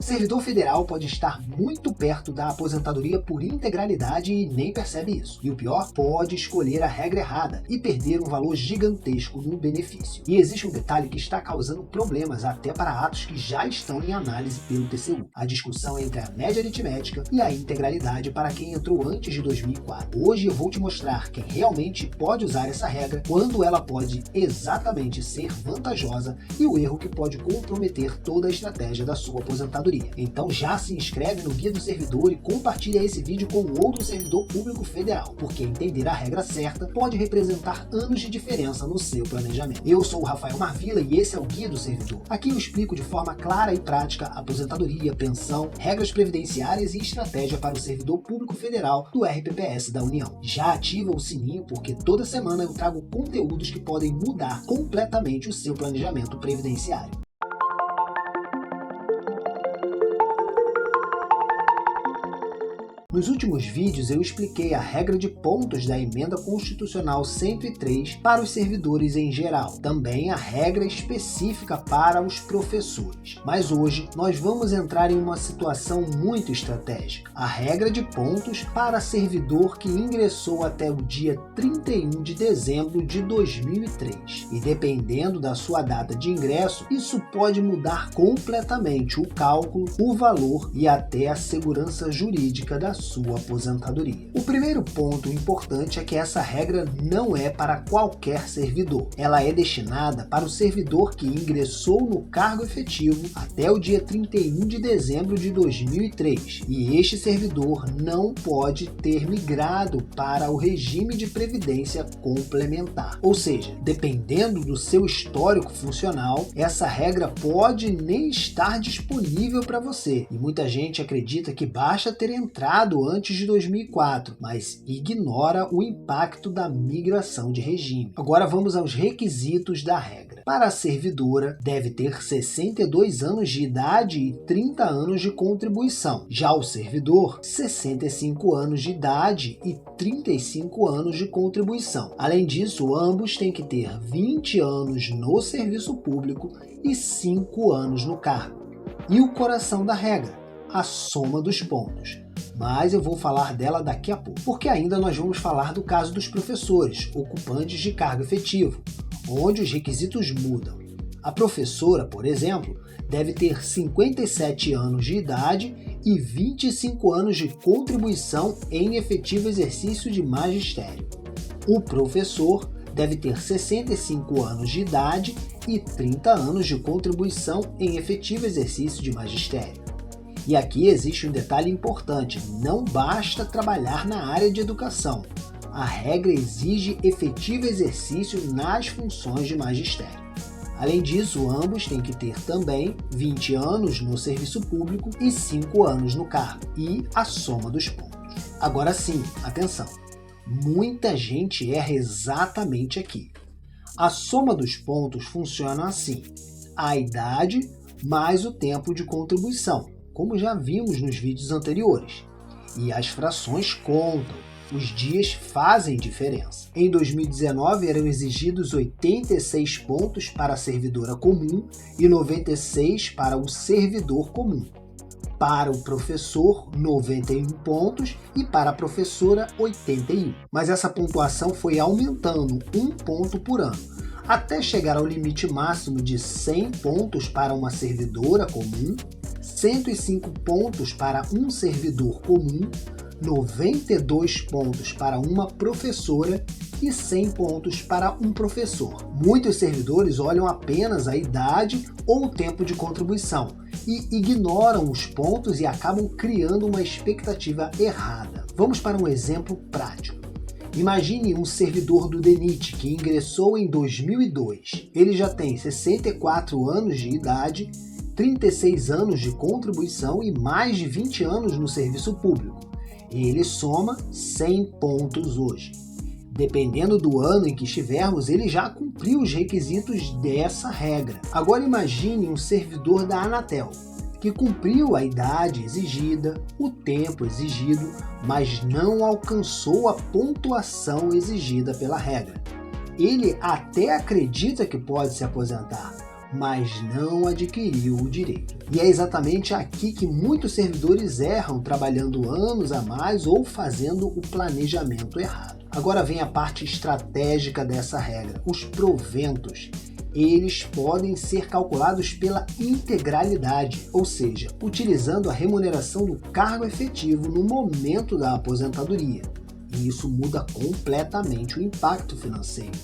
O servidor federal pode estar muito perto da aposentadoria por integralidade e nem percebe isso. E o pior, pode escolher a regra errada e perder um valor gigantesco no benefício. E existe um detalhe que está causando problemas até para atos que já estão em análise pelo TCU. A discussão entre a média aritmética e a integralidade para quem entrou antes de 2004. Hoje eu vou te mostrar quem realmente pode usar essa regra, quando ela pode exatamente ser vantajosa e o erro que pode comprometer toda a estratégia da sua aposentadoria. Então já se inscreve no Guia do Servidor e compartilha esse vídeo com outro servidor público federal, porque entender a regra certa pode representar anos de diferença no seu planejamento. Eu sou o Rafael Marvila e esse é o Guia do Servidor. Aqui eu explico de forma clara e prática aposentadoria, pensão, regras previdenciárias e estratégia para o servidor público federal do RPPS da União. Já ativa o sininho porque toda semana eu trago conteúdos que podem mudar completamente o seu planejamento previdenciário. Nos últimos vídeos eu expliquei a regra de pontos da Emenda Constitucional 103 para os servidores em geral, também a regra específica para os professores. Mas hoje nós vamos entrar em uma situação muito estratégica, a regra de pontos para servidor que ingressou até o dia 31 de dezembro de 2003. E dependendo da sua data de ingresso, isso pode mudar completamente o cálculo, o valor e até a segurança jurídica da sua aposentadoria. O primeiro ponto importante é que essa regra não é para qualquer servidor. Ela é destinada para o servidor que ingressou no cargo efetivo até o dia 31 de dezembro de 2003 e este servidor não pode ter migrado para o regime de previdência complementar. Ou seja, dependendo do seu histórico funcional, essa regra pode nem estar disponível para você. E muita gente acredita que basta ter entrado antes de 2004, mas ignora o impacto da migração de regime. Agora vamos aos requisitos da regra. Para a servidora, deve ter 62 anos de idade e 30 anos de contribuição. Já o servidor, 65 anos de idade e 35 anos de contribuição. Além disso, ambos têm que ter 20 anos no serviço público e 5 anos no cargo. E o coração da regra, a soma dos pontos. Mas eu vou falar dela daqui a pouco, porque ainda nós vamos falar do caso dos professores, ocupantes de cargo efetivo, onde os requisitos mudam. A professora, por exemplo, deve ter 57 anos de idade e 25 anos de contribuição em efetivo exercício de magistério. O professor deve ter 65 anos de idade e 30 anos de contribuição em efetivo exercício de magistério. E aqui existe um detalhe importante, não basta trabalhar na área de educação. A regra exige efetivo exercício nas funções de magistério. Além disso, ambos têm que ter também 20 anos no serviço público e 5 anos no cargo, e a soma dos pontos. Agora sim, atenção, muita gente erra exatamente aqui. A soma dos pontos funciona assim, a idade mais o tempo de contribuição, como já vimos nos vídeos anteriores. E as frações contam, os dias fazem diferença. Em 2019 eram exigidos 86 pontos para a servidora comum e 96 para o servidor comum. Para o professor, 91 pontos e para a professora, 81. Mas essa pontuação foi aumentando 1 ponto por ano, até chegar ao limite máximo de 100 pontos para uma servidora comum, 105 pontos para um servidor comum, 92 pontos para uma professora e 100 pontos para um professor. Muitos servidores olham apenas a idade ou o tempo de contribuição e ignoram os pontos e acabam criando uma expectativa errada. Vamos para um exemplo prático. Imagine um servidor do DENIT que ingressou em 2002. Ele já tem 64 anos de idade, 36 anos de contribuição e mais de 20 anos no serviço público. Ele soma 100 pontos hoje. Dependendo do ano em que estivermos, ele já cumpriu os requisitos dessa regra. Agora imagine um servidor da Anatel, que cumpriu a idade exigida, o tempo exigido, mas não alcançou a pontuação exigida pela regra. Ele até acredita que pode se aposentar, mas não adquiriu o direito. E é exatamente aqui que muitos servidores erram, trabalhando anos a mais ou fazendo o planejamento errado. Agora vem a parte estratégica dessa regra, os proventos. Eles podem ser calculados pela integralidade, ou seja, utilizando a remuneração do cargo efetivo no momento da aposentadoria. E isso muda completamente o impacto financeiro,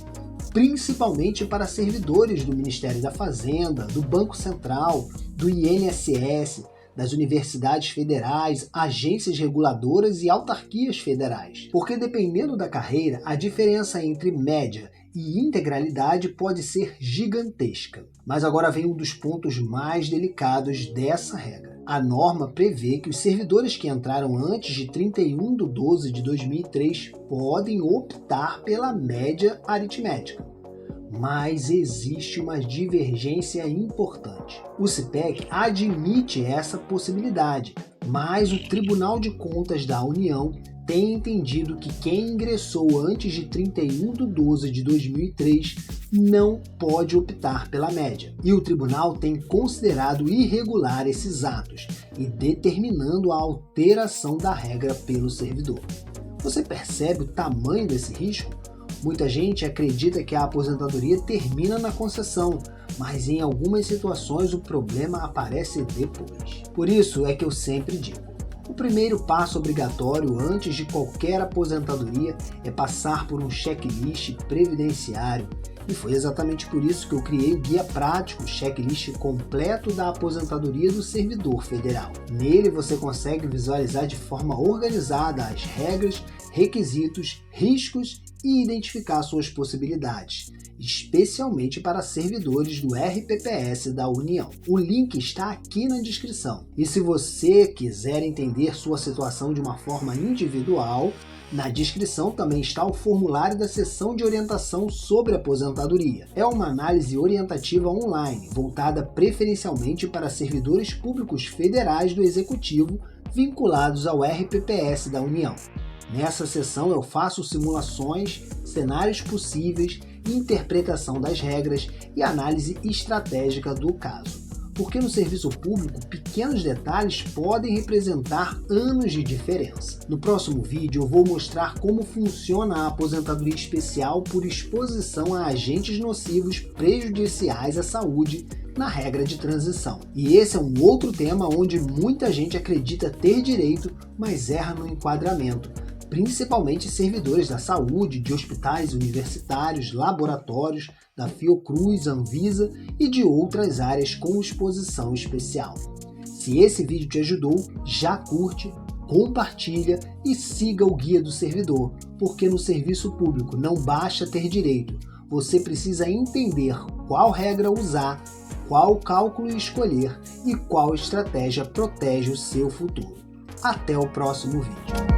principalmente para servidores do Ministério da Fazenda, do Banco Central, do INSS, das universidades federais, agências reguladoras e autarquias federais. Porque dependendo da carreira, a diferença entre média e integralidade pode ser gigantesca. Mas agora vem um dos pontos mais delicados dessa regra. A norma prevê que os servidores que entraram antes de 31/12/2003 podem optar pela média aritmética. Mas existe uma divergência importante. O CPEC admite essa possibilidade, mas o Tribunal de Contas da União tem entendido que quem ingressou antes de 31/12/2003 não pode optar pela média. E o tribunal tem considerado irregular esses atos e determinando a alteração da regra pelo servidor. Você percebe o tamanho desse risco? Muita gente acredita que a aposentadoria termina na concessão, mas em algumas situações o problema aparece depois. Por isso é que eu sempre digo: o primeiro passo obrigatório antes de qualquer aposentadoria é passar por um checklist previdenciário. E foi exatamente por isso que eu criei o Guia Prático, checklist completo da aposentadoria do servidor federal. Nele você consegue visualizar de forma organizada as regras, requisitos, riscos e identificar suas possibilidades, especialmente para servidores do RPPS da União. O link está aqui na descrição. E se você quiser entender sua situação de uma forma individual, na descrição também está o formulário da seção de orientação sobre aposentadoria. É uma análise orientativa online, voltada preferencialmente para servidores públicos federais do Executivo vinculados ao RPPS da União. Nessa seção eu faço simulações, cenários possíveis, interpretação das regras e análise estratégica do caso. Porque no serviço público, pequenos detalhes podem representar anos de diferença. No próximo vídeo eu vou mostrar como funciona a aposentadoria especial por exposição a agentes nocivos prejudiciais à saúde na regra de transição. E esse é um outro tema onde muita gente acredita ter direito, mas erra no enquadramento, principalmente servidores da saúde, de hospitais universitários, laboratórios, da Fiocruz, Anvisa e de outras áreas com exposição especial. Se esse vídeo te ajudou, já curte, compartilha e siga o Guia do Servidor, porque no serviço público não basta ter direito, você precisa entender qual regra usar, qual cálculo escolher e qual estratégia protege o seu futuro. Até o próximo vídeo.